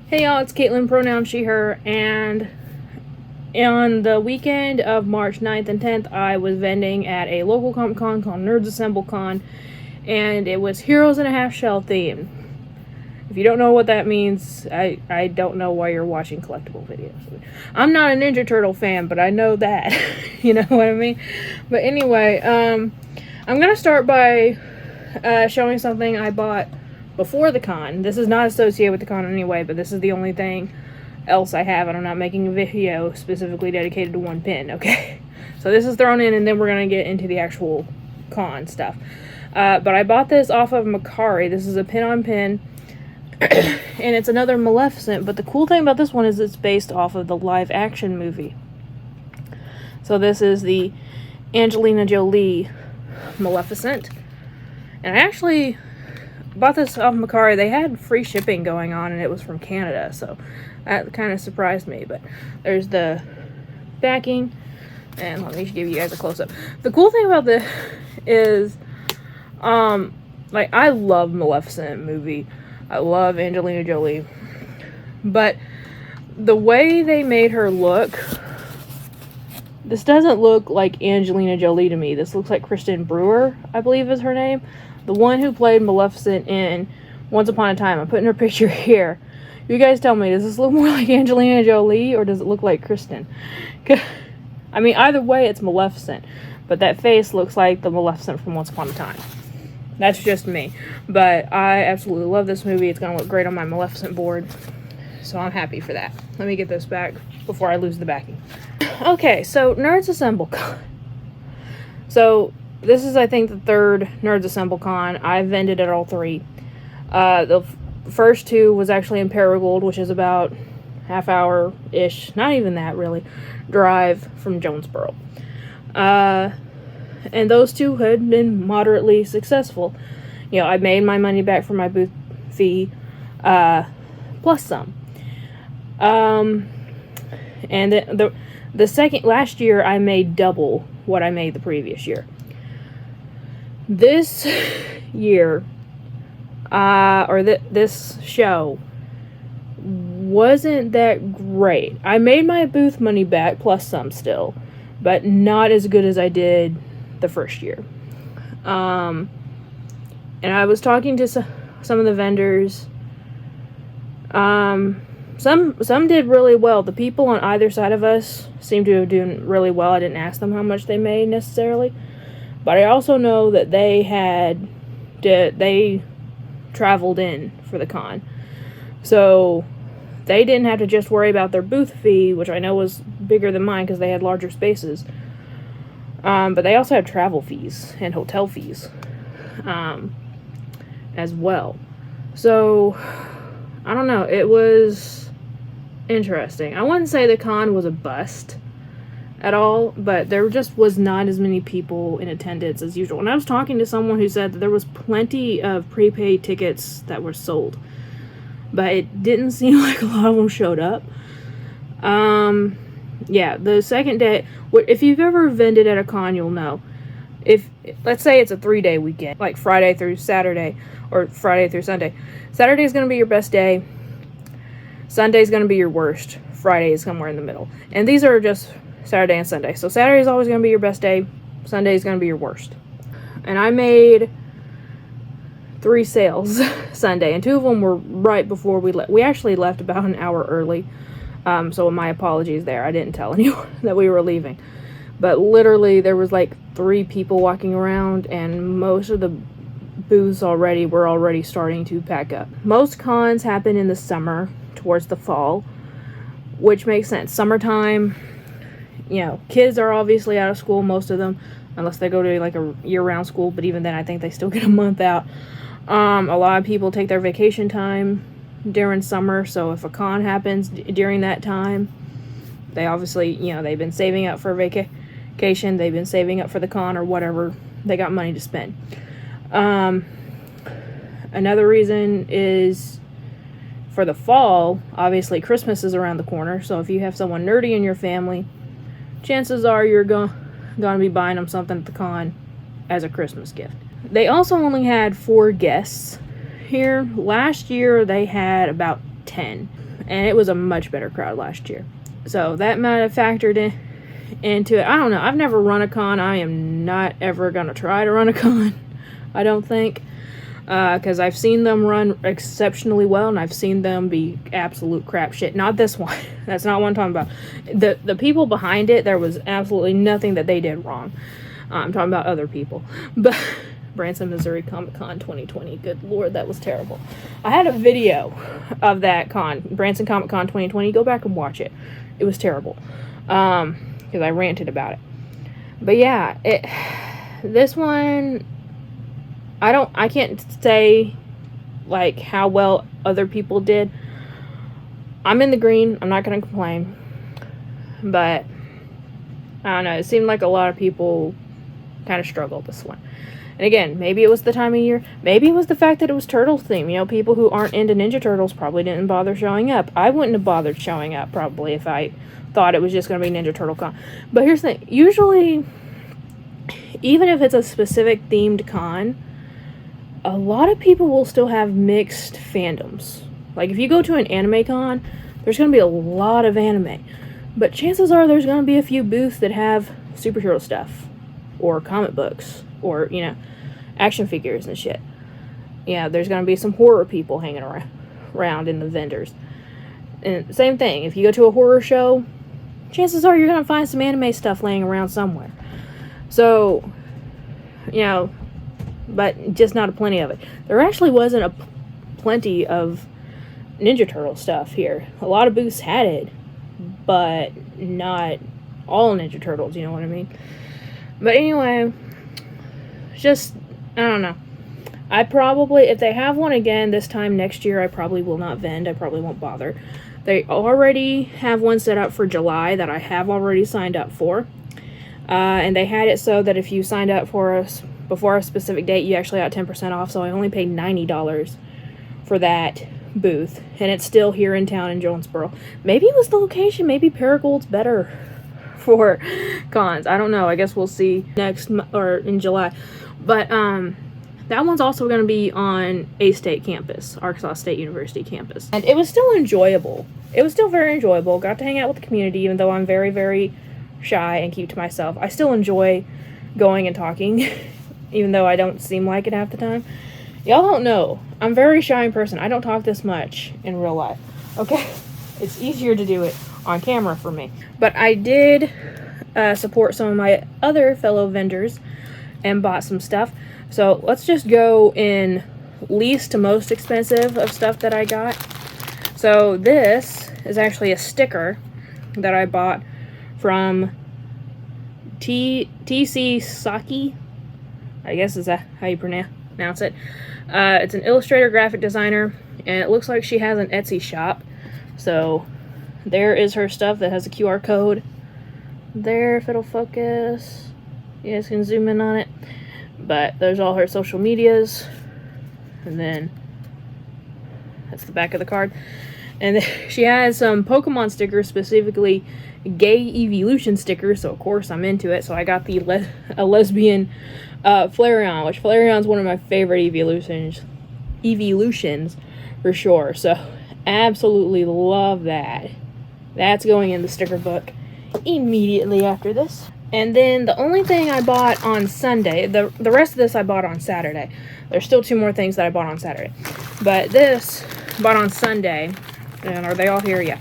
Hey y'all, it's Caitlyn, pronoun she, her, and on the weekend of March 9th and 10th, I was vending at a local Comic Con called Nerds Assemble Con, and it was Heroes in a Half Shell themed. If you don't know what that means, I don't know why you're watching collectible videos. I'm not a Ninja Turtle fan, but I know that. You know what I mean? But anyway, I'm going to start by showing something I bought before the con. This is not associated with the con in any way, but this is the only thing else I have, and I'm not making a video specifically dedicated to one pin, okay? So this is thrown in, and then we're going to get into the actual con stuff. But I bought this off of Macari. This is a pin-on-pin, and it's another Maleficent, but the cool thing about this one is it's based off of the live-action movie. So this is the Angelina Jolie Maleficent, and I actually bought this off Macari. They had free shipping going on, and it was from Canada, so that kind of surprised me. But there's the backing, and let me give you guys a close-up. The cool thing about this is, like, I love Maleficent movie. I love Angelina Jolie, but the way they made her look, this doesn't look like Angelina Jolie to me. This looks like Kristen Brewer, I believe is her name. The one who played Maleficent in Once Upon a Time. I'm putting her picture here. You guys tell me, does this look more like Angelina Jolie or does it look like Kristen? I mean, either way, it's Maleficent. But that face looks like the Maleficent from Once Upon a Time. That's just me. But I absolutely love this movie. It's going to look great on my Maleficent board. So I'm happy for that. Let me get this back before I lose the backing. Okay, so Nerds Assemble Con. So this is, I think, the third Nerds Assemble Con. I've vended at all three. The first two was actually in Paragould, which is about half-hour-ish, not even that, really, drive from Jonesboro. And those two had been moderately successful. You know, I made my money back for my booth fee, plus some. And the second, last year, I made double what I made the previous year. This year, this show wasn't that great. I made my booth money back, plus some still, but not as good as I did the first year. And I was talking to some of the vendors. Some did really well. The people on either side of us seemed to have done really well. I didn't ask them how much they made necessarily. But I also know that they traveled in for the con. So they didn't have to just worry about their booth fee, which I know was bigger than mine because they had larger spaces. But they also have travel fees and hotel fees as well. So, I don't know. It was interesting. I wouldn't say the con was a bust at all, but there just was not as many people in attendance as usual. And I was talking to someone who said that there was plenty of prepaid tickets that were sold, but it didn't seem like a lot of them showed up. Yeah, the second day, if you've ever vended at a con, you'll know. If, let's say it's a 3-day weekend, like Friday through Saturday, or Friday through Sunday. Saturday is going to be your best day. Sunday is going to be your worst. Friday is somewhere in the middle. And these are just Saturday and Sunday. So Saturday is always going to be your best day. Sunday is going to be your worst. And I made 3 sales Sunday, and 2 of them were right before we left. We actually left about an hour early. So my apologies there. I didn't tell anyone that we were leaving. But literally there was like 3 people walking around, and most of the booths were already starting to pack up. Most cons happen in the summer towards the fall, which makes sense. Summertime, you know, kids are obviously out of school, most of them, unless they go to like a year-round school, but even then I think they still get a month out. A lot of people take their vacation time during summer, so if a con happens during that time, they obviously, you know, they've been saving up for vacation, they've been saving up for the con or whatever, they got money to spend. Another reason is for the fall, obviously Christmas is around the corner, so if you have someone nerdy in your family, chances are you're going to be buying them something at the con as a Christmas gift. They also only had 4 guests here. Last year they had about 10. and it was a much better crowd last year. So that might have factored into it. I don't know. I've never run a con. I am not ever going to try to run a con, I don't think. Because I've seen them run exceptionally well, and I've seen them be absolute crap shit. Not this one. That's not what I'm talking about. The people behind it, there was absolutely nothing that they did wrong. I'm talking about other people. But Branson, Missouri Comic-Con 2020. Good Lord, that was terrible. I had a video of that con, Branson Comic-Con 2020. Go back and watch it. It was terrible. Because I ranted about it. But yeah, this one, I can't say like how well other people did. I'm in the green. I'm not going to complain. But I don't know. It seemed like a lot of people kind of struggled this one. And again, maybe it was the time of year. Maybe it was the fact that it was Turtles theme. You know, people who aren't into Ninja Turtles probably didn't bother showing up. I wouldn't have bothered showing up probably if I thought it was just going to be Ninja Turtle con. But here's the thing. Usually, even if it's a specific themed con, a lot of people will still have mixed fandoms. Like, if you go to an anime con, there's going to be a lot of anime. But chances are there's going to be a few booths that have superhero stuff. Or comic books. Or, you know, action figures and shit. Yeah, there's going to be some horror people hanging around in the vendors. And same thing, if you go to a horror show, chances are you're going to find some anime stuff laying around somewhere. So, you know, but just not a plenty of it. There actually wasn't a plenty of Ninja Turtle stuff here. A lot of booths had it, but not all Ninja Turtles, you know what I mean? But anyway, just, I don't know. I probably, if they have one again this time next year, I probably will not vend. I probably won't bother. They already have one set up for July that I have already signed up for. And they had it so that if you signed up for us before a specific date, you actually got 10% off. So I only paid $90 for that booth. And it's still here in town in Jonesboro. Maybe it was the location. Maybe Paragold's better for cons. I don't know. I guess we'll see next or in July. But that one's also going to be on A-State campus, Arkansas State University campus. And it was still enjoyable. It was still very enjoyable. Got to hang out with the community, even though I'm very, very shy and keep to myself. I still enjoy going and talking, even though I don't seem like it half the time. Y'all don't know. I'm a very shy in person. I don't talk this much in real life. Okay? It's easier to do it on camera for me. But I did support some of my other fellow vendors and bought some stuff. So let's just go in least to most expensive of stuff that I got. So this is actually a sticker that I bought from TC Saki. I guess is that how you pronounce it. It's an illustrator graphic designer, and it looks like she has an Etsy shop. So there is her stuff that has a QR code. There, if it'll focus. You guys can zoom in on it. But there's all her social medias. And then that's the back of the card. And she has some Pokemon stickers, specifically gay evolution stickers. So of course I'm into it. So I got the a lesbian Flareon, which Flareon's one of my favorite evolutions for sure. So absolutely love that. That's going in the sticker book immediately after this. And then the only thing I bought on Sunday, the rest of this I bought on Saturday. There's still two more things that I bought on Saturday. But this, bought on Sunday. And are they all here? Yeah.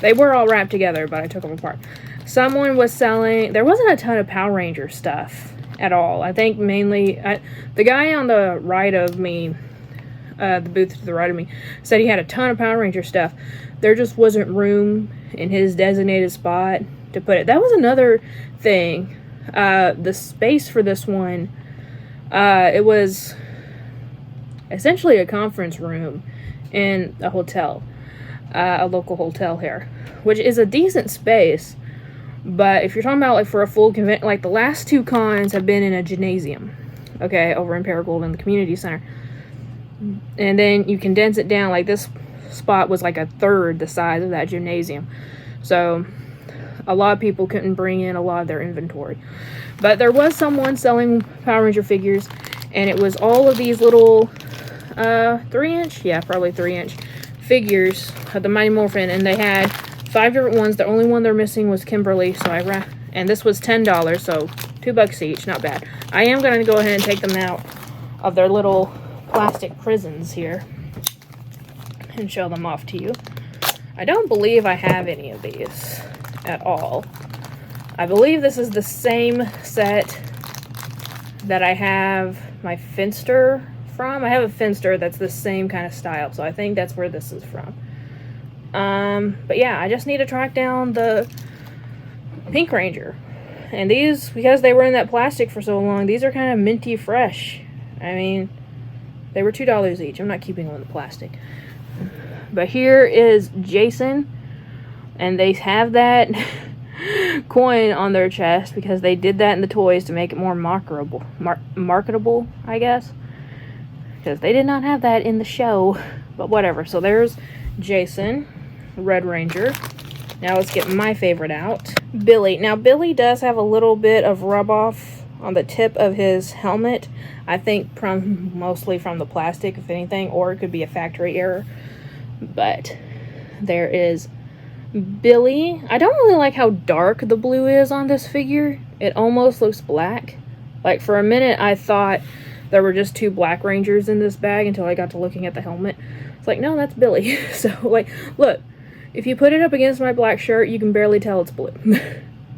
They were all wrapped together, but I took them apart. Someone was selling, there wasn't a ton of Power Ranger stuff at all. I think mainly, the guy on the right of me, the booth to the right of me, said he had a ton of Power Ranger stuff. There just wasn't room in his designated spot to put it. That was another thing. The space for this one, it was essentially a conference room in a hotel, a local hotel here, which is a decent space. But if you're talking about like for a full convention, like the last two cons have been in a gymnasium, okay, over in Paragould in the community center. And then you condense it down, like this spot was like a third the size of that gymnasium. So a lot of people couldn't bring in a lot of their inventory. But there was someone selling Power Ranger figures, and it was all of these little 3-inch, yeah, probably 3-inch figures of the Mighty Morphin, and they had 5 different ones. The only one they're missing was Kimberly, so and this was $10, so $2 each, not bad. I am going to go ahead and take them out of their little plastic prisons here and show them off to you. I don't believe I have any of these at all. I believe this is the same set that I have my Finster from. I have a Finster that's the same kind of style, so I think that's where this is from. But yeah, I just need to track down the Pink Ranger. And these, because they were in that plastic for so long, these are kind of minty fresh. I mean, they were $2 each. I'm not keeping them in the plastic. But here is Jason, and they have that coin on their chest because they did that in the toys to make it more marketable, I guess. Because they did not have that in the show, but whatever. So there's Jason, Red Ranger. Now let's get my favorite out, Billy. Now Billy does have a little bit of rub off on the tip of his helmet. I think mostly from the plastic, if anything, or it could be a factory error. But there is Billy. I don't really like how dark the blue is on this figure. It almost looks black. Like for a minute I thought there were just 2 Black Rangers in this bag until I got to looking at the helmet. It's like, no, that's Billy. So like, look, if you put it up against my black shirt, you can barely tell it's blue.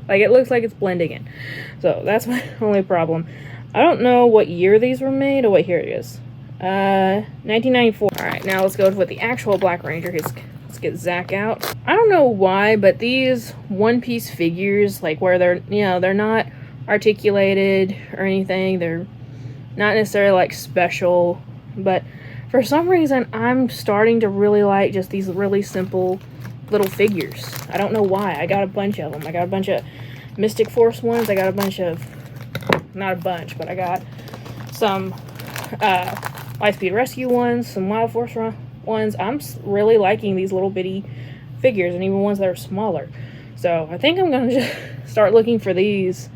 Like it looks like it's blending in. So that's my only problem. I don't know what year these were made. Oh wait, here it is. 1994. Alright, now let's go with the actual Black Ranger. Let's get Zach out. I don't know why, but these one-piece figures, like where they're, you know, they're not articulated or anything. They're not necessarily like special, but for some reason I'm starting to really like just these really simple little figures. I don't know why. I got a bunch of them. I got a bunch of Mystic Force ones. I got a bunch of, not a bunch, but I got some Lightspeed Rescue ones, some Wild Force ones. I'm really liking these little bitty figures, and even ones that are smaller. So I think I'm going to just start looking for these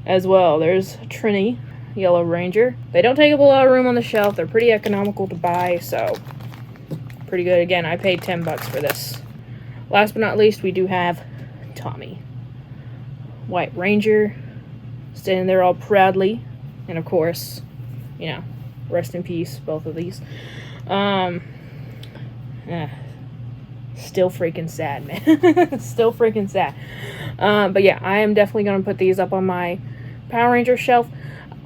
as well. There's Trini, Yellow Ranger. They don't take up a lot of room on the shelf. They're pretty economical to buy, so pretty good. Again, I paid $10 for this. Last but not least, we do have Tommy, White Ranger, standing there all proudly. And of course, you know, rest in peace, both of these. Still freaking sad, man. Still freaking sad. But yeah, I am definitely going to put these up on my Power Ranger shelf.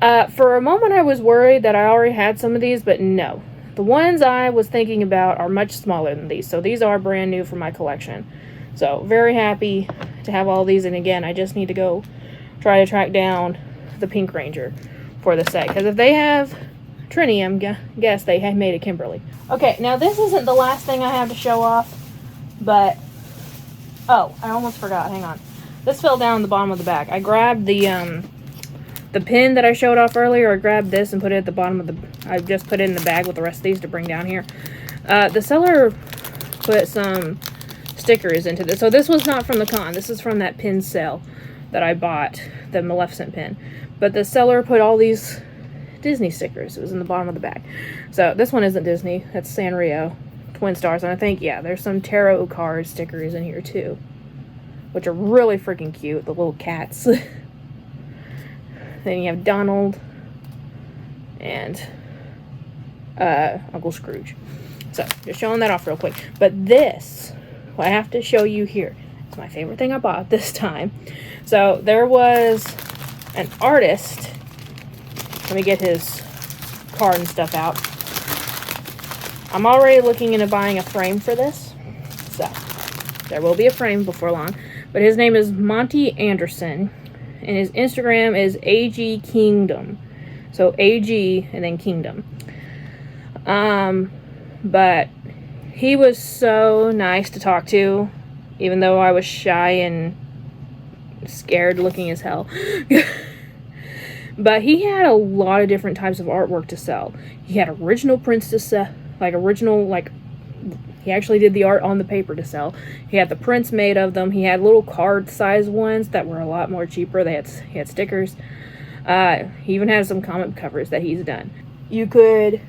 For a moment I was worried that I already had some of these, but no. The ones I was thinking about are much smaller than these, so these are brand new for my collection. So very happy to have all these, and again, I just need to go try to track down the Pink Ranger for the set, because if they have Trini, I guess they have made a Kimberly. Okay, now this isn't the last thing I have to show off, but oh, I almost forgot. Hang on, this fell down the bottom of the bag. I grabbed the pin that I showed off earlier. I grabbed this and put it at the bottom of the. I just put it in the bag with the rest of these to bring down here. The seller put some stickers into this. So this was not from the con. This is from that pin sale that I bought, the Maleficent pin. But the seller put all these Disney stickers. It was in the bottom of the bag. So this one isn't Disney. That's Sanrio, Twin Stars. And I think, yeah, there's some tarot card stickers in here too, which are really freaking cute. The little cats. Then you have Donald and Uncle Scrooge. So, just showing that off real quick. But this, what I have to show you here, it's my favorite thing I bought this time. So, there was an artist. Let me get his card and stuff out. I'm already looking into buying a frame for this. So, there will be a frame before long. But his name is Monty Anderson. And his Instagram is AG Kingdom. So AG and then Kingdom. But he was so nice to talk to, even though I was shy and scared looking as hell. But he had a lot of different types of artwork to sell. He had original prints to sell, he actually did the art on the paper to sell. He had the prints made of them. He had little card size ones that were a lot more cheaper. He had stickers. He even has some comic covers that he's done. You could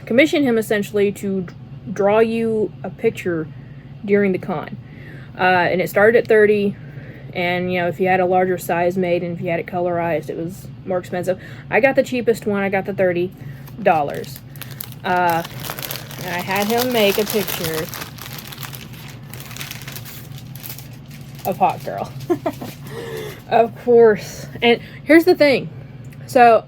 commission him essentially to draw you a picture during the con. And it started at 30, and you know, if you had a larger size made and if you had it colorized, it was more expensive. I got the cheapest one. I got the $30. And I had him make a picture of Hot Girl. Of course. And here's the thing. So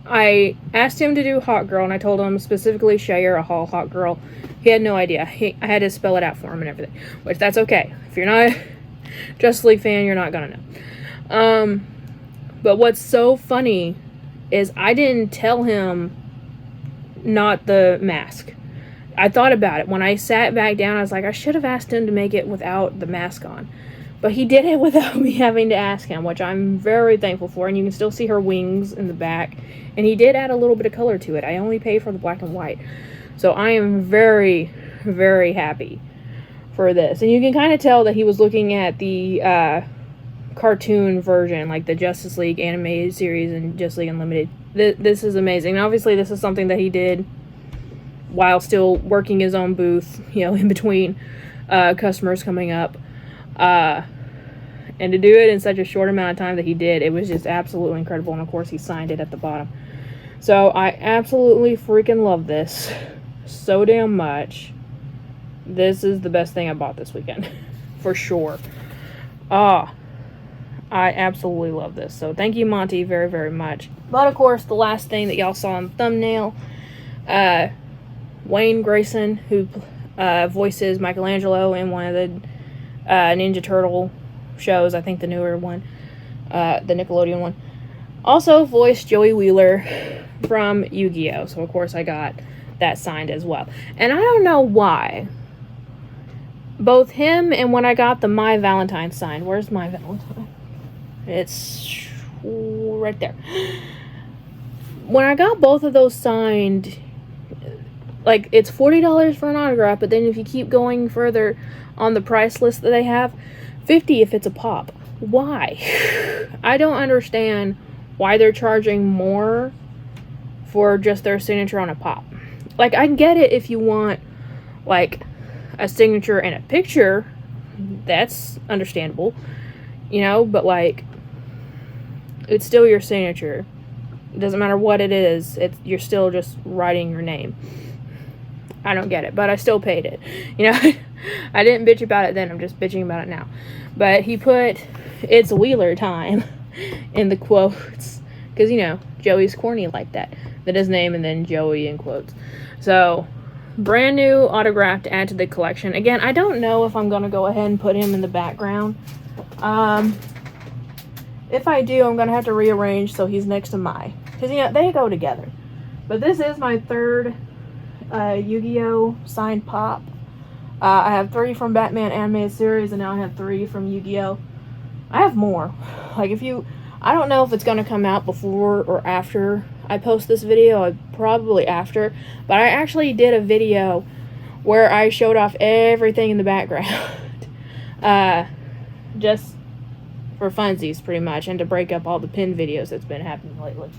I asked him to do Hot Girl, and I told him specifically Share a Hot Girl. He had no idea. I had to spell it out for him and everything, which that's okay. If you're not a Justice League fan, you're not gonna know. But what's so funny is I didn't tell him not the mask. I thought about it. When I sat back down, I was like, I should have asked him to make it without the mask on. But he did it without me having to ask him, which I'm very thankful for. And you can still see her wings in the back. And he did add a little bit of color to it. I only paid for the black and white. So I am very, very happy for this. And you can kind of tell that he was looking at the cartoon version, like the Justice League animated series and Justice League Unlimited. This is amazing. And obviously this is something that he did while still working his own booth, you know, in between customers coming up. And to do it in such a short amount of time that he did, it was just absolutely incredible. And of course he signed it at the bottom. So I absolutely freaking love this so damn much. This is the best thing I bought this weekend. For sure. I absolutely love this. So thank you, Monty, very, very much. But of course, the last thing that y'all saw in the thumbnail, Wayne Grayson, who voices Michelangelo in one of the Ninja Turtle shows, I think the newer one, the Nickelodeon one, also voiced Joey Wheeler from Yu-Gi-Oh! So of course I got that signed as well. And I don't know why. Both him and when I got the My Valentine signed. Where's My Valentine? It's right there. When I got both of those signed, like, it's $40 for an autograph, but then if you keep going further on the price list that they have, $50 if it's a pop. Why? I don't understand why they're charging more for just their signature on a pop. Like, I get it if you want, like, a signature and a picture. That's understandable. You know, but, like, it's still your signature. It doesn't matter what it is. You're still just writing your name. I don't get it, but I still paid it. You know, I didn't bitch about it then. I'm just bitching about it now. But he put, "It's Wheeler time," in the quotes. Because, you know, Joey's corny like that. Then his name and then Joey in quotes. So, brand new autograph to add to the collection. Again, I don't know if I'm going to go ahead and put him in the background. If I do, I'm going to have to rearrange so he's next to Mai. Because, you know, they go together. But this is my third Yu-Gi-Oh! Signed pop. I have 3 from Batman animated series, and now I have 3 from Yu-Gi-Oh! I have more. Like, I don't know if it's going to come out before or after I post this video. Probably after. But I actually did a video where I showed off everything in the background. Just for funsies, pretty much, and to break up all the pin videos that's been happening lately.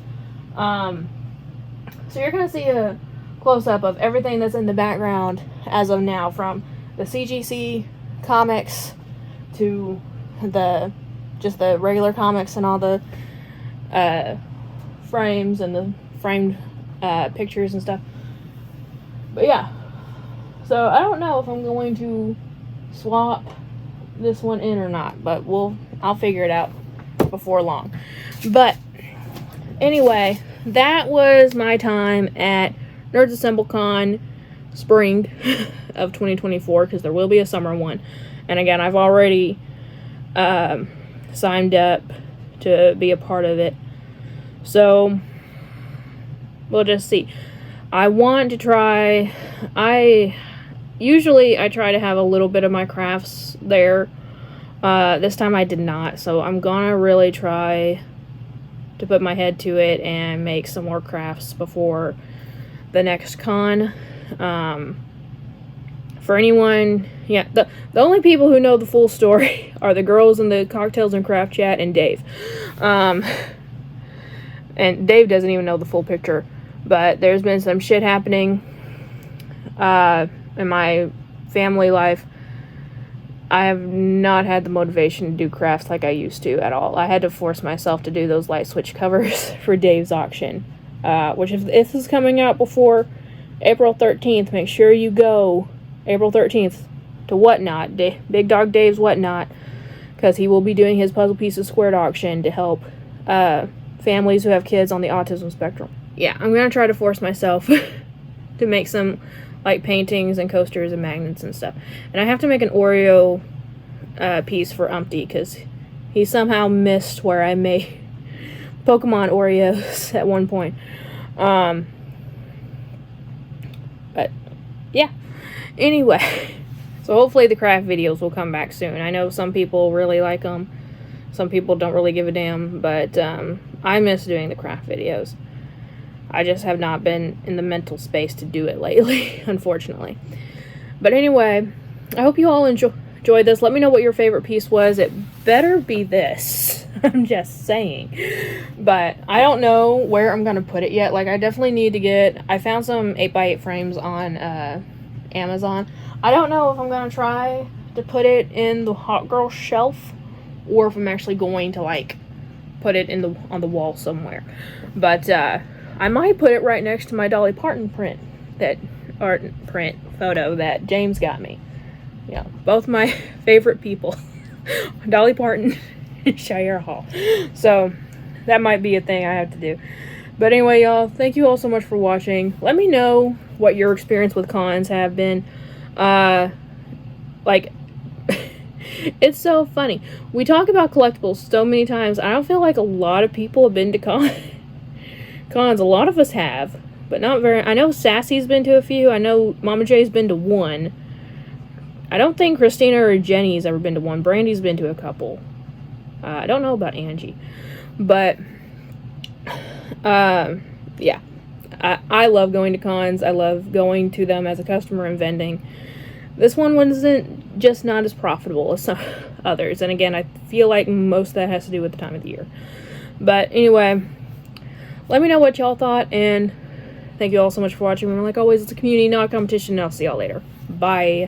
So you're going to see a close-up of everything that's in the background as of now, from the CGC comics to just the regular comics and all the frames and the framed pictures and stuff. But yeah, so I don't know if I'm going to swap this one in or not, but I'll figure it out before long. But anyway, that was my time at Nerds Assemble Con spring of 2024, because there will be a summer one. And again, I've already signed up to be a part of it. So we'll just see. I want to try, usually I try to have a little bit of my crafts there. This time I did not, so I'm gonna really try to put my head to it and make some more crafts before the next con. For anyone, yeah, the only people who know the full story are the girls in the Cocktails and Craft chat and Dave. And Dave doesn't even know the full picture, but there's been some shit happening. in my family life, I have not had the motivation to do crafts like I used to at all. I had to force myself to do those light switch covers for Dave's auction, which if this is coming out before April 13th, make sure you go April 13th to Whatnot, Big Dog Dave's Whatnot, because he will be doing his Puzzle Pieces Squared auction to help families who have kids on the autism spectrum. Yeah, I'm going to try to force myself to make some like paintings and coasters and magnets and stuff. And I have to make an Oreo piece for Umpty, because he somehow missed where I made Pokemon Oreos at one point. But yeah, anyway, so hopefully the craft videos will come back soon. I know some people really like them, some people don't really give a damn, but I miss doing the craft videos. I just have not been in the mental space to do it lately, unfortunately. But anyway, I hope you all enjoyed this. Let me know what your favorite piece was. It better be this. I'm just saying. But I don't know where I'm going to put it yet. Like, I definitely need to get... I found some 8x8 frames on Amazon. I don't know if I'm going to try to put it in the Hot Girl shelf, or if I'm actually going to, like, put it in on the wall somewhere. But, I might put it right next to my Dolly Parton photo that James got me. Yeah, both my favorite people, Dolly Parton and Shire Hall. So that might be a thing I have to do. But anyway, y'all, thank you all so much for watching. Let me know what your experience with cons have been. Like, it's so funny. We talk about collectibles so many times. I don't feel like a lot of people have been to cons. A lot of us have, but not very. I know Sassy's been to a few. I know Mama J's been to one. I don't think Christina or Jenny's ever been to one. Brandy's been to a couple. I don't know about Angie, but yeah, I love going to cons. I love going to them as a customer and vending. This one wasn't just not as profitable as some others, and again, I feel like most of that has to do with the time of the year. But anyway, let me know what y'all thought, and thank you all so much for watching. Remember, like always, it's a community, not a competition, and I'll see y'all later. Bye.